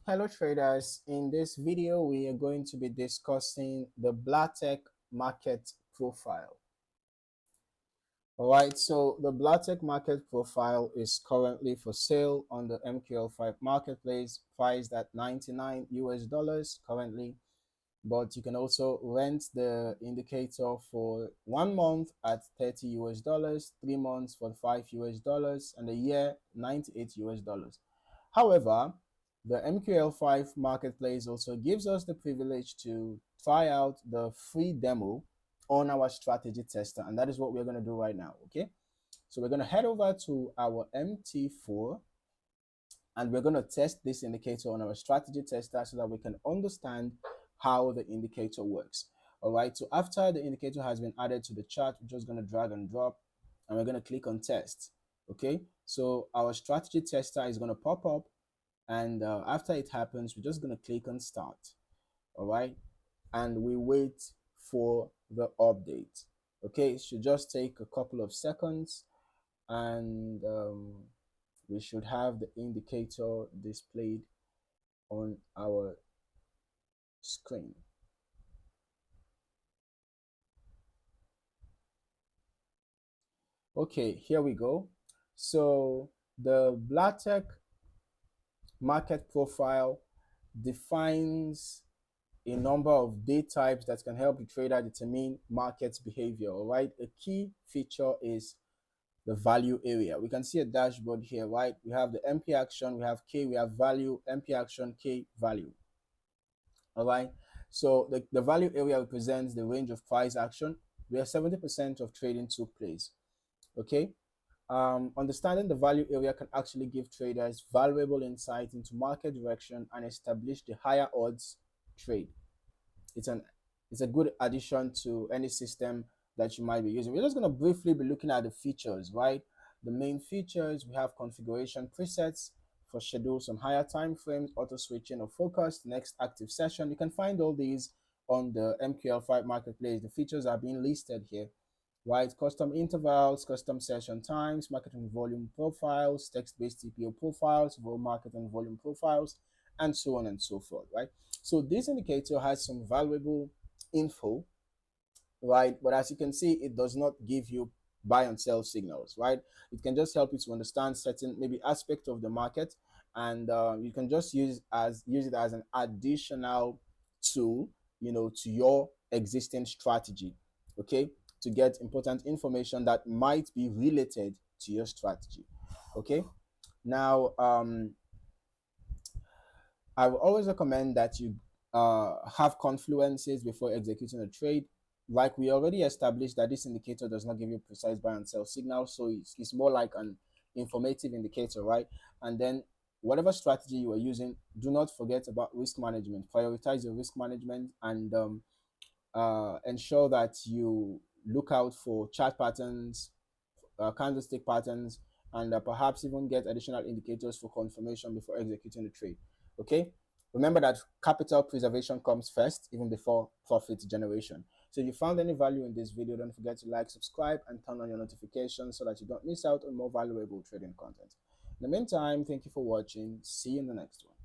Hello traders, in this video we are going to be discussing the Blahtech Market Profile. Alright, so the Blahtech Market Profile is currently for sale on the MQL5 marketplace, priced at 99 US dollars currently, but you can also rent the indicator for 1 month at 30 US dollars, 3 months for 5 US dollars, and a year 98 US dollars. However, the MQL5 marketplace also gives us the privilege to try out the free demo on our strategy tester, and that is what we're going to do right now. Okay, so we're going to head over to our MT4 and we're going to test this indicator on our strategy tester so that we can understand how the indicator works. All right, so after the indicator has been added to the chart, we're just going to drag and drop and we're going to click on test. Okay, so our strategy tester is going to pop up, and after it happens, we're just going to click on start. All right, and we wait for the update. Okay, it should just take a couple of seconds, and we should have the indicator displayed on our screen. Okay, here we go. So the Blahtech Market Profile defines a number of date types that can help the trader determine market behavior. All right, a key feature is the value area. We can see a dashboard here, right? We have the MP action, we have K, we have value, MP action, K, value. All right, so the value area represents the range of price action where 70% of trading took place. Okay, understanding the value area can actually give traders valuable insight into market direction and establish the higher odds trade. It's a good addition to any system that you might be using. We're just going to briefly be looking at the features, right? The main features, we have configuration presets for schedules on higher time frames, auto switching or focus, next active session. You can find all these on the MQL5 marketplace. The features are being listed here, right? Custom intervals, custom session times, marketing volume profiles, text-based TPO profiles, marketing volume profiles, and so on and so forth, right? So this indicator has some valuable info, right? But as you can see, it does not give you buy and sell signals, right? It can just help you to understand certain maybe aspect of the market, and you can just use it as an additional tool, to your existing strategy, okay, to get important information that might be related to your strategy. Okay, now I will always recommend that you have confluences before executing a trade. Like we already established that this indicator does not give you precise buy and sell signals, so it's more like an informative indicator, right? And then whatever strategy you are using, do not forget about risk management. Prioritize your risk management and ensure that you look out for chart patterns, candlestick patterns, and perhaps even get additional indicators for confirmation before executing the trade. Okay, remember that capital preservation comes first, even before profit generation. So if you found any value in this video, don't forget to like, subscribe, and turn on your notifications so that you don't miss out on more valuable trading content. In the meantime, thank you for watching. See you in the next one.